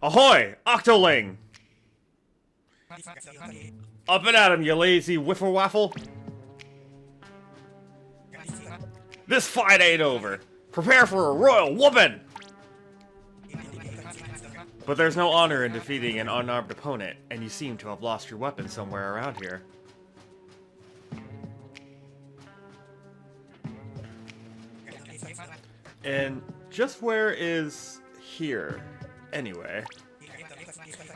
Ahoy, Octoling! Up and at 'em, you lazy whiffle-waffle! This fight ain't over. Prepare for a royal whooping! But there's no honor in defeating an unarmed opponent, and you seem to have lost your weapon somewhere around here. And just where is here, anyway?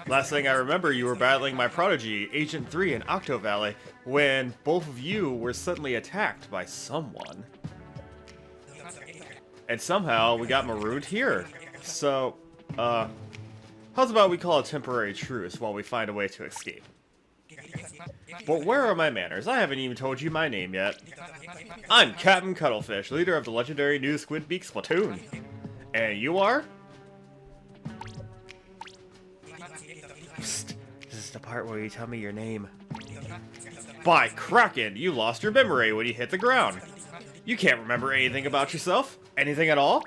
Last thing I remember, you were battling my prodigy, Agent 3 in Octo Valley, when both of you were suddenly attacked by someone. And somehow we got marooned here. So, how's about we call a temporary truce while we find a way to escape? But where are my manners? I haven't even told you my name yet. I'm Captain Cuttlefish, leader of the legendary new Squid Beak Splatoon. And you are? Psst, this is the part where you tell me your name. By Kraken, you lost your memory when you hit the ground. You can't remember anything about yourself? Anything at all?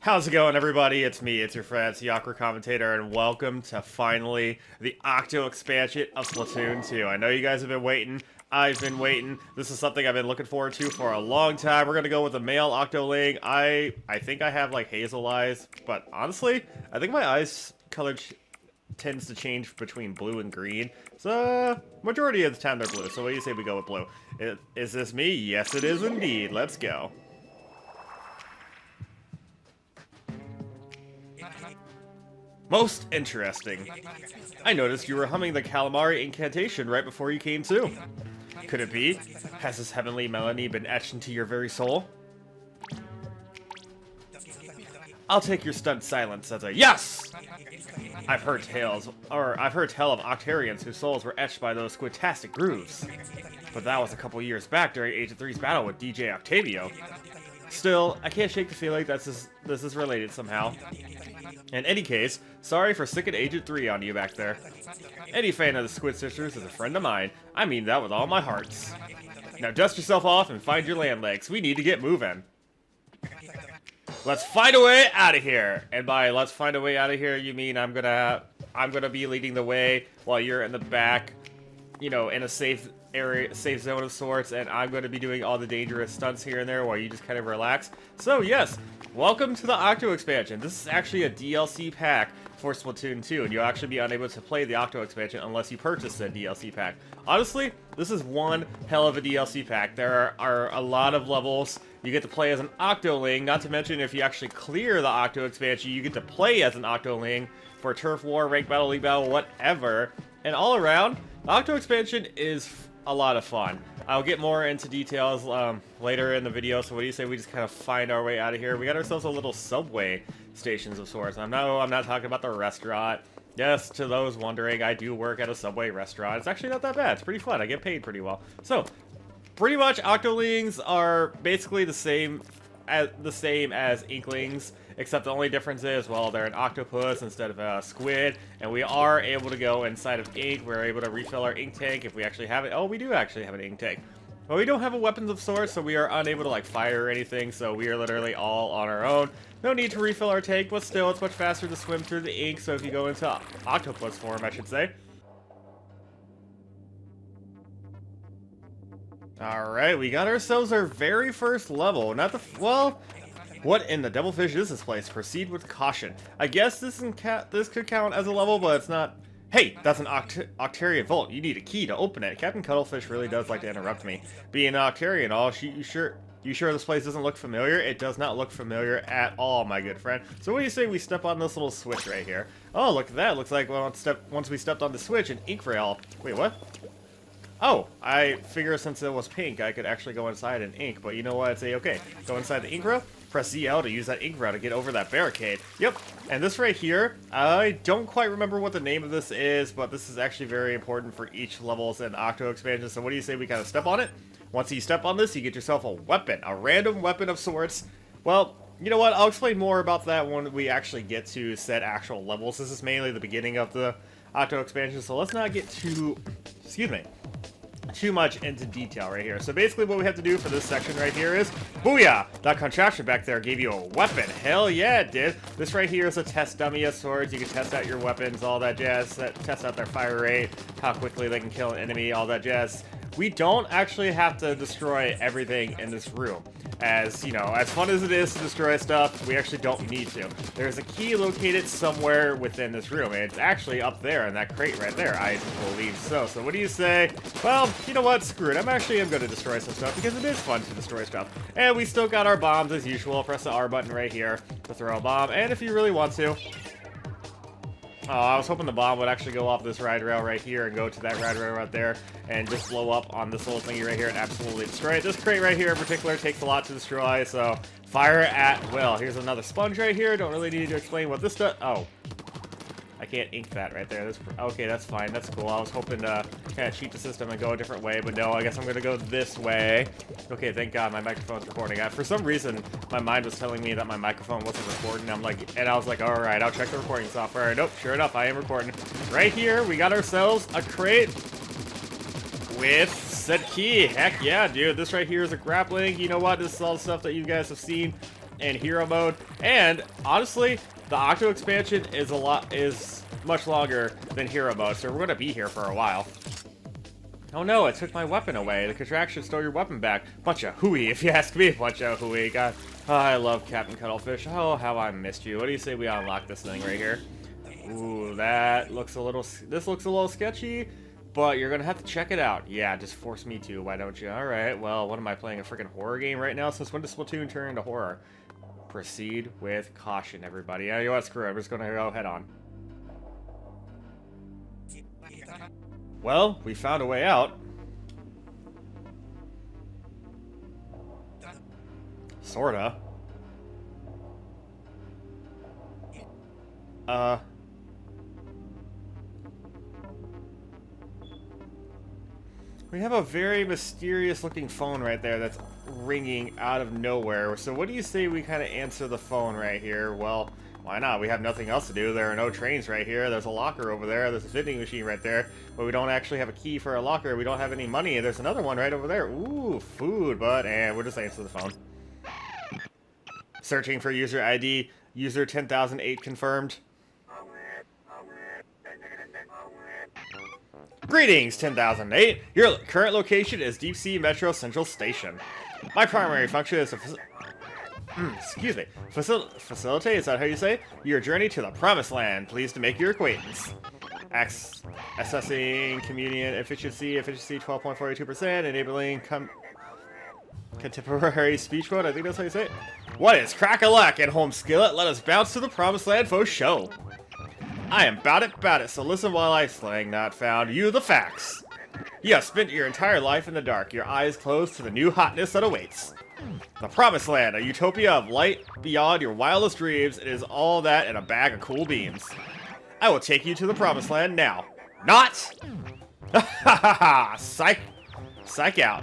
How's it going, everybody? It's me, it's your friend, it's the Awkward Commentator, and welcome to finally the Octo Expansion of Splatoon 2. I know you guys have been waiting. I've been waiting. This is something I've been looking forward to for a long time. We're gonna go with the male Octoling. I think I have like hazel eyes, but honestly, I think my eyes color tends to change between blue and green. So majority of the time they're blue. So what do you say we go with blue? Is this me? Yes, it is indeed. Let's go. Most interesting. I noticed you were humming the calamari incantation right before you came to. Could it be? Has this heavenly melody been etched into your very soul? I'll take your stunned silence as a yes! I've heard tell of Octarians whose souls were etched by those squidtastic grooves. But that was a couple years back during Agent 3's battle with DJ Octavio. Still, I can't shake the feeling that this is related somehow. In any case, sorry for sicking Agent 3 on you back there. Any fan of the Squid Sisters is a friend of mine. I mean that with all my hearts. Now dust yourself off and find your land legs. We need to get moving. Let's find a way out of here. And by let's find a way out of here, you mean I'm gonna be leading the way while you're in the back, you know, in a safe area, safe zone of sorts, and I'm going to be doing all the dangerous stunts here and there while you just kind of relax. So yes, welcome to the Octo Expansion. This is actually a DLC pack for Splatoon 2, and you'll actually be unable to play the Octo Expansion unless you purchase the DLC pack. Honestly, this is one hell of a DLC pack. There are a lot of levels. You get to play as an Octoling, not to mention if you actually clear the Octo Expansion, you get to play as an Octoling for Turf War, Rank Battle, League Battle, whatever. And all around, the Octo Expansion is a lot of fun. I'll get more into details later in the video, so what do you say we just kind of find our way out of here? We got ourselves a little subway stations of sorts. I'm not talking about the restaurant. Yes, to those wondering, I do work at a Subway restaurant. It's actually not that bad. It's pretty fun. I get paid pretty well. So, pretty much Octolings are basically the same as Inklings, except the only difference is, well, they're an octopus instead of a squid, and we are able to go inside of ink. We're able to refill our ink tank if we actually have it. Oh, we do actually have an ink tank. But we don't have a weapons of sorts, so we are unable to, like, fire or anything, so we are literally all on our own. No need to refill our tank, but still, it's much faster to swim through the ink, so if you go into octopus form, I should say. Alright, we got ourselves our very first level. Not the... well... what in the devilfish is this place? Proceed with caution. I guess this could count as a level, but it's not... Hey, that's an Octarian vault. You need a key to open it. Captain Cuttlefish really does like to interrupt me. Being an Octarian, you sure this place doesn't look familiar? It does not look familiar at all, my good friend. So what do you say we step on this little switch right here? Oh, look at that. Looks like once we stepped on the switch, an ink rail... wait, what? Oh, I figure since it was pink, I could actually go inside and ink, but you know what? I'd say, okay, go inside the ink rail, press ZL to use that ink rail to get over that barricade. Yep, and this right here, I don't quite remember what the name of this is, but this is actually very important for each levels in Octo Expansion, so what do you say we kind of step on it? Once you step on this, you get yourself a weapon, a random weapon of sorts. Well, you know what? I'll explain more about that when we actually get to said actual levels. This is mainly the beginning of the Octo Expansion, so let's not get too... excuse me. too much into detail right here. So basically what we have to do for this section right here is, booyah! That contraption back there gave you a weapon. Hell yeah, it did. This right here is a test dummy of swords. You can test out your weapons, all that jazz. Test out their fire rate, how quickly they can kill an enemy, all that jazz. We don't actually have to destroy everything in this room. As, you know, as fun as it is to destroy stuff, we actually don't need to. There's a key located somewhere within this room, and it's actually up there in that crate right there, I believe so. So what do you say? Well, you know what? Screw it. I'm going to destroy some stuff because it is fun to destroy stuff. And we still got our bombs as usual. Press the R button right here to throw a bomb, and if you really want to... Oh, I was hoping the bomb would actually go off this ride rail right here and go to that ride rail right there and just blow up on this little thingy right here and absolutely destroy it. This crate right here in particular takes a lot to destroy, so fire at will. Here's another sponge right here. Don't really need to explain what this does. Oh. I can't ink that right there. Okay, that's fine. That's cool. I was hoping to kind of cheat the system and go a different way, but no, I guess I'm going to go this way. Okay, thank God my microphone's recording. For some reason, my mind was telling me that my microphone wasn't recording. And I was like, all right, I'll check the recording software. Nope, sure enough, I am recording. Right here, we got ourselves a crate with said key. Heck yeah, dude. This right here is a grappling. You know what? This is all the stuff that you guys have seen in hero mode. And honestly, the Octo Expansion is much longer than hero mode, so we're gonna be here for a while. Oh no, it took my weapon away. The contraction stole your weapon back. Bunch of hooey, if you ask me. Bunch of hooey. God, oh, I love Captain Cuttlefish. Oh, how I missed you. What do you say we unlock this thing right here? Ooh, that looks a little. This looks a little sketchy, but you're gonna have to check it out. Yeah, just force me to. Why don't you? All right. Well, what am I playing? A freaking horror game right now? Since when does Splatoon turn into horror? Proceed with caution, everybody. You know what? Screw it. I'm just gonna go head on. Well, we found a way out. Sorta. We have a very mysterious looking phone right there that's ringing out of nowhere. So what do you say we kind of answer the phone right here? Well, why not? We have nothing else to do. There are no trains right here. There's a locker over there. There's a vending machine right there. But we don't actually have a key for a locker. We don't have any money. There's another one right over there. Ooh, food. But, we'll just answer the phone. Searching for user ID. User 10,008 confirmed. Greetings, 10,008. Your current location is Deep Sea Metro Central Station. My primary function is to facilitate, is that how you say? Your journey to the Promised Land. Pleased to make your acquaintance. Assessing communion efficiency 12.42%, enabling contemporary speech mode. I think that's how you say it. What is crack-a-lack at home skillet? Let us bounce to the Promised Land for show. I am bout it, so listen while I slang not found you the facts. You have spent your entire life in the dark, your eyes closed to the new hotness that awaits. The Promised Land, a utopia of light beyond your wildest dreams. It is all that and a bag of cool beans. I will take you to the Promised Land now. Not! Ha ha ha! Psych out.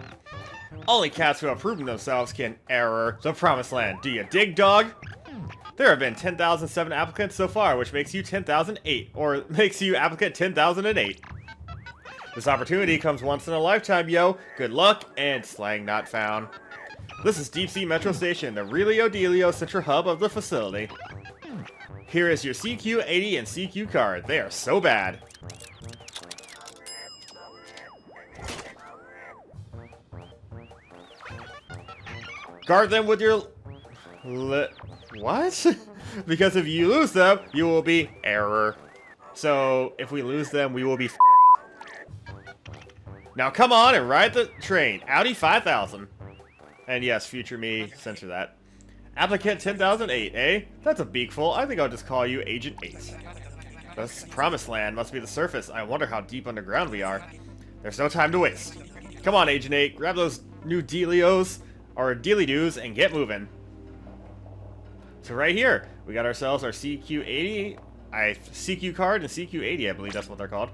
Only cats who have proven themselves can error the Promised Land. Do you dig, dog? There have been 10,007 applicants so far, which makes you 10,008, or makes you applicant 10,008. This opportunity comes once in a lifetime, yo. Good luck, and slang not found. This is Deep Sea Metro Station, the Relio Delio central hub of the facility. Here is your CQ80 and CQ card. They are so bad. Guard them with your... What? Because if you lose them, you will be error. So, if we lose them, we will be Now come on and ride the train. Audi 5000. And yes, future me, censor that. Applicant 10,008, eh? That's a beakful. I think I'll just call you Agent 8. This Promised Land must be the surface. I wonder how deep underground we are. There's no time to waste. Come on, Agent 8. Grab those new dealios, or dealy-doos, and get moving. So right here, we got ourselves our CQ80, CQ card and CQ80, I believe that's what they're called.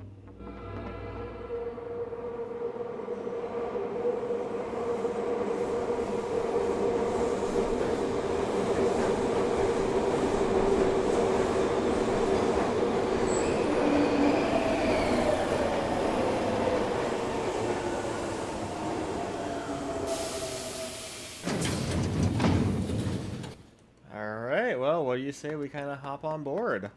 say we kind of hop on board?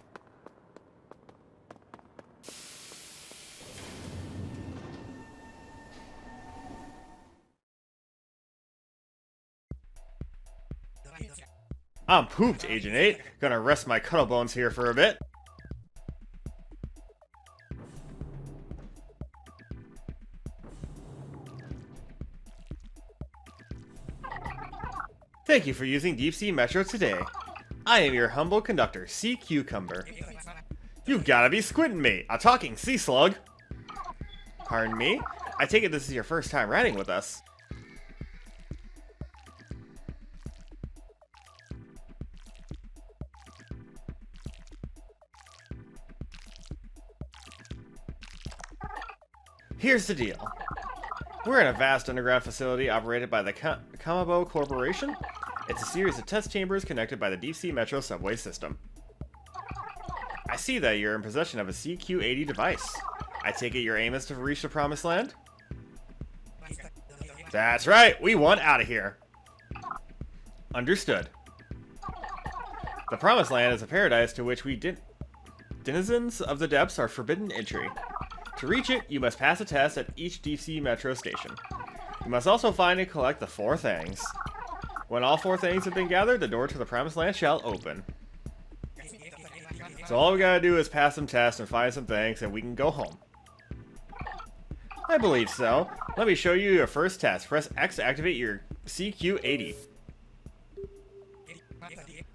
I'm pooped, Agent 8. Gonna rest my cuttlebones here for a bit. Thank you for using Deep Sea Metro today. I am your humble conductor, Sea Cucumber. You've gotta be squinting me, a talking sea slug. Pardon me? I take it this is your first time riding with us. Here's the deal. We're in a vast underground facility operated by the Kamabo Corporation. It's a series of test chambers connected by the Deep Sea Metro subway system. I see that you're in possession of a CQ-80 device. I take it your aim is to reach the promised land? That's right, we want out of here. Understood. The promised land is a paradise to which denizens of the depths are forbidden entry. To reach it, you must pass a test at each Deep Sea Metro station. You must also find and collect the 4 thangs. When all 4 thangs have been gathered, the door to the promised land shall open. So all we gotta do is pass some tests and find some thangs, and we can go home. I believe so. Let me show you your first test. Press X to activate your CQ-80.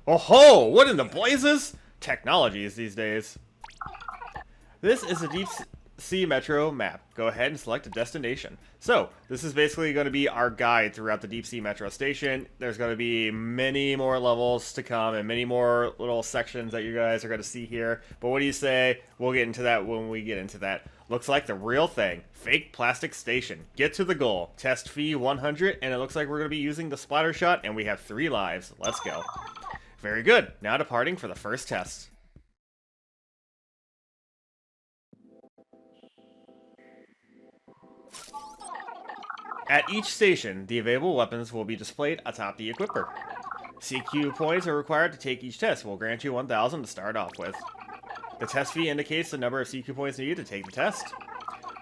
Oh ho! What in the blazes? Technologies these days. This is a Deep Sea Metro map. Go ahead and select a destination. So, this is basically going to be our guide throughout the Deep Sea Metro station. There's going to be many more levels to come and many more little sections that you guys are going to see here. But what do you say? We'll get into that when we get into that. Looks like the real thing. Fake plastic station. Get to the goal. Test fee 100, and it looks like we're going to be using the splatter shot, and we have 3 lives. Let's go. Very good. Now departing for the first test. At each station, the available weapons will be displayed atop the equipper. CQ points are required to take each test. We'll grant you 1,000 to start off with. The test fee indicates the number of CQ points needed to take the test.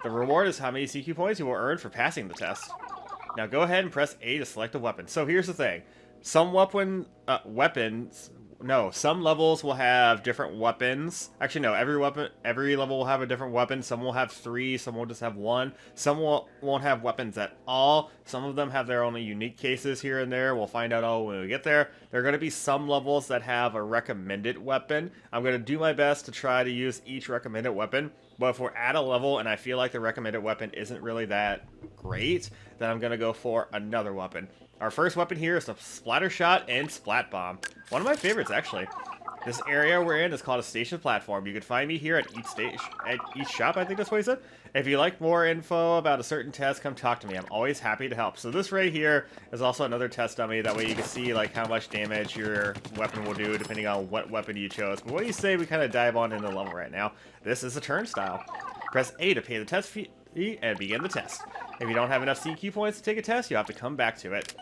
The reward is how many CQ points you will earn for passing the test. Now go ahead and press A to select a weapon. So here's the thing. Some some levels will have different weapons. Actually, no, every level will have a different weapon. Some will have 3, some will just have 1. Some won't have weapons at all. Some of them have their own unique cases here and there. We'll find out all when we get there. There are going to be some levels that have a recommended weapon. I'm going to do my best to try to use each recommended weapon. But if we're at a level and I feel like the recommended weapon isn't really that great, then I'm going to go for another weapon. Our first weapon here is the Splatter Shot and Splat Bomb. One of my favorites, actually. This area we're in is called a station platform. You can find me here at each shop, I think that's what he said. If you'd like more info about a certain test, come talk to me. I'm always happy to help. So this right here is also another test dummy. That way you can see like how much damage your weapon will do depending on what weapon you chose. But what do you say we kind of dive on into the level right now? This is a turnstile. Press A to pay the test fee and begin the test. If you don't have enough CQ points to take a test, you have to come back to it.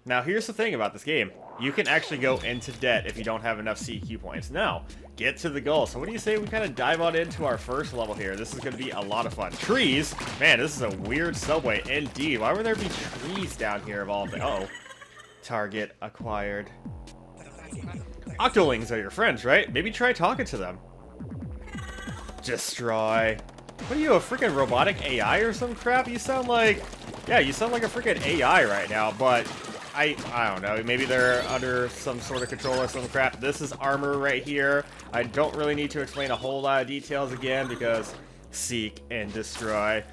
Now, here's the thing about this game. You can actually go into debt if you don't have enough CQ points. Now, get to the goal. So what do you say we kind of dive on into our first level here? This is going to be a lot of fun. Trees? Man, this is a weird subway. Indeed. Why would there be trees down here of all the... Uh-oh. Target acquired. Octolings are your friends, right? Maybe try talking to them. Destroy. What are you, a freaking robotic AI or some crap? You sound like... Yeah, you sound like a freaking AI right now, but... I don't know, maybe they're under some sort of control or some crap. This is armor right here. I don't really need to explain a whole lot of details again because seek and destroy.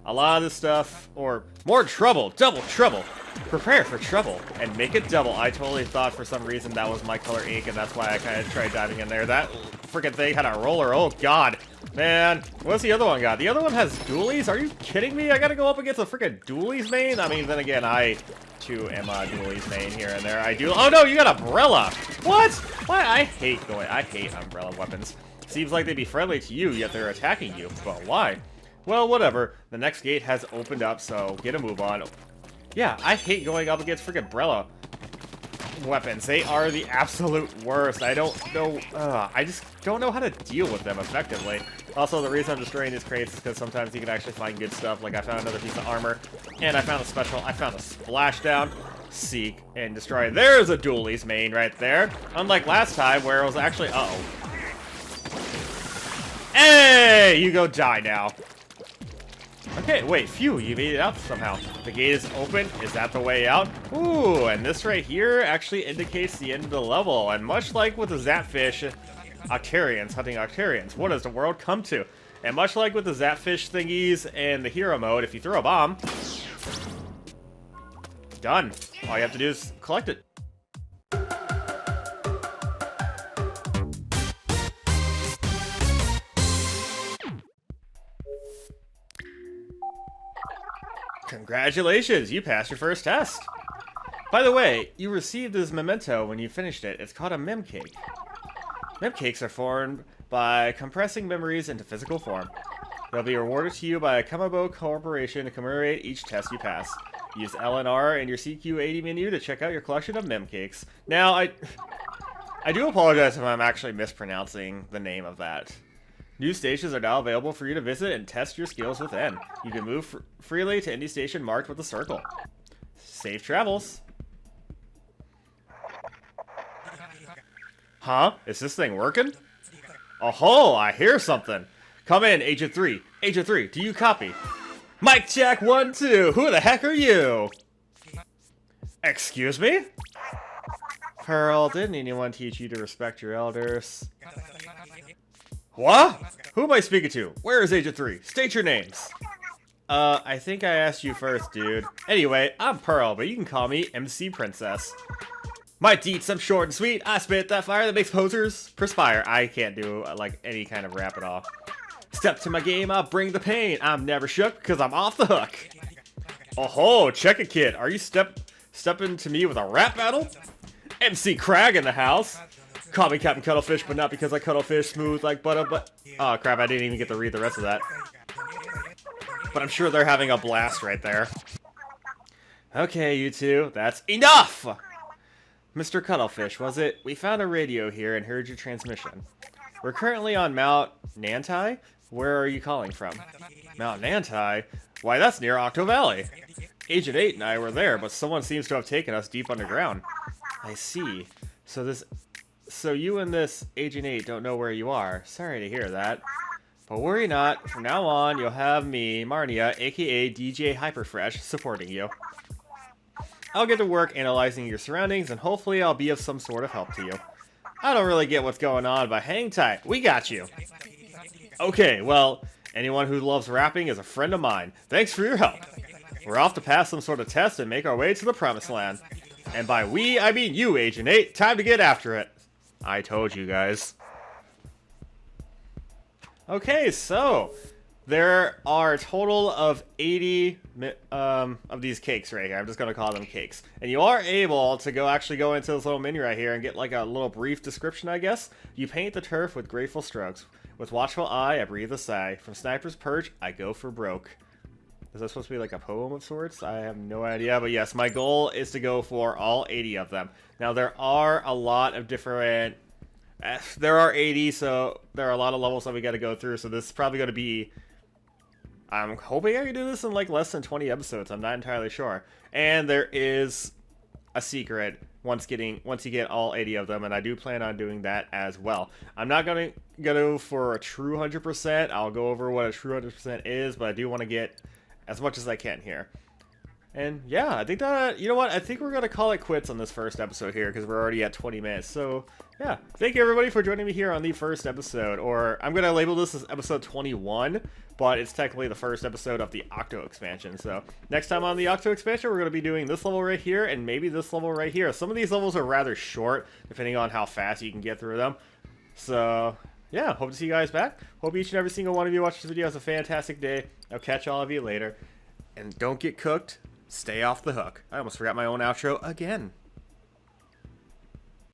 A lot of this stuff, or more trouble, double trouble. Prepare for trouble and make it double. I totally thought for some reason that was my color ink and that's why I kind of tried diving in there. That freaking thing had a roller, oh god. Man, what's the other one got? The other one has dualies? Are you kidding me? I gotta go up against a freaking dualies main? I mean, then again, I too am a dualies main here and there. I do. Oh no, you got umbrella! What? Why? I hate umbrella weapons. Seems like they'd be friendly to you, yet they're attacking you. But why? Well, whatever. The next gate has opened up, so get a move on. Yeah, I hate going up against freaking umbrella. weapons. They are the absolute worst. I don't know. I just don't know how to deal with them effectively. Also, the reason I'm destroying these crates is because sometimes you can actually find good stuff. Like I found another piece of armor, and I found a splashdown. Seek and destroy. There's a dualies main right there. Unlike last time where it was actually. Uh-oh. Hey, you go die now. Okay, wait, phew, you made it out somehow. The gate is open. Is that the way out? Ooh, and this right here actually indicates the end of the level. And much like with the Zapfish, Octarians, hunting Octarians, what does the world come to? And much like with the Zapfish thingies and the hero mode, if you throw a bomb, done. All you have to do is collect it. Congratulations, you passed your first test. By the way, you received this memento when you finished it. It's called a mem cake. Mem cakes are formed by compressing memories into physical form. They'll be rewarded to you by a Kamabo Corporation to commemorate each test you pass. Use L and R in your CQ80 menu to check out your collection of mem cakes. Now, I do apologize if I'm actually mispronouncing the name of that. New stations are now available for you to visit and test your skills within. You can move freely to any station marked with a circle. Safe travels. Huh? Is this thing working? Oh, I hear something. Come in, Agent 3. Agent 3, do you copy? Mic check 1, 2. Who the heck are you? Excuse me? Pearl, didn't anyone teach you to respect your elders? What? Who am I speaking to? Where is Agent 3? State your names. I think I asked you first, dude. Anyway, I'm Pearl, but you can call me MC Princess. My deets, I'm short and sweet. I spit that fire that makes posers perspire. I can't do, like, any kind of rap at all. Step to my game, I'll bring the pain. I'm never shook, because I'm off the hook. Oh-ho, check it, kid. Are you stepping to me with a rap battle? MC Crag in the house. Call me Captain Cuttlefish, but not because I cuttlefish smooth like butter, but... Oh, crap, I didn't even get to read the rest of that. But I'm sure they're having a blast right there. Okay, you two, that's enough! Mr. Cuttlefish, was it? We found a radio here and heard your transmission. We're currently on Mount Nantai? Where are you calling from? Mount Nantai? Why, that's near Octo Valley. Agent 8 and I were there, but someone seems to have taken us deep underground. I see. So you and this Agent 8 don't know where you are. Sorry to hear that. But worry not. From now on, you'll have me, Marnia, aka DJ Hyperfresh, supporting you. I'll get to work analyzing your surroundings, and hopefully I'll be of some sort of help to you. I don't really get what's going on, but hang tight. We got you. Okay, well, anyone who loves rapping is a friend of mine. Thanks for your help. We're off to pass some sort of test and make our way to the promised land. And by we, I mean you, Agent 8. Time to get after it. I told you guys. Okay, so there are a total of 80 of these cakes right here. I'm just going to call them cakes. And you are able to actually go into this little menu right here and get like a little brief description, I guess. You paint the turf with grateful strokes. With watchful eye, I breathe a sigh. From sniper's perch, I go for broke. Is that supposed to be like a poem of sorts? I have no idea, but yes, my goal is to go for all 80 of them. Now, there are a lot of different... There are 80, so there are a lot of levels that we got to go through, so this is probably going to be... I'm hoping I can do this in like less than 20 episodes, I'm not entirely sure. And there is a secret once you get all 80 of them, and I do plan on doing that as well. I'm not going to go for a true 100%, I'll go over what a true 100% is, but I do want to get as much as I can here. And yeah, I think that, you know what, I think we're going to call it quits on this first episode here, because we're already at 20 minutes. So yeah, thank you everybody for joining me here on the first episode, or I'm going to label this as episode 21, but it's technically the first episode of the Octo Expansion. So next time on the Octo Expansion, we're going to be doing this level right here, and maybe this level right here. Some of these levels are rather short, depending on how fast you can get through them. So yeah, hope to see you guys back. Hope each and every single one of you watch this video has a fantastic day. I'll catch all of you later. And don't get cooked. Stay off the hook. I almost forgot my own outro again.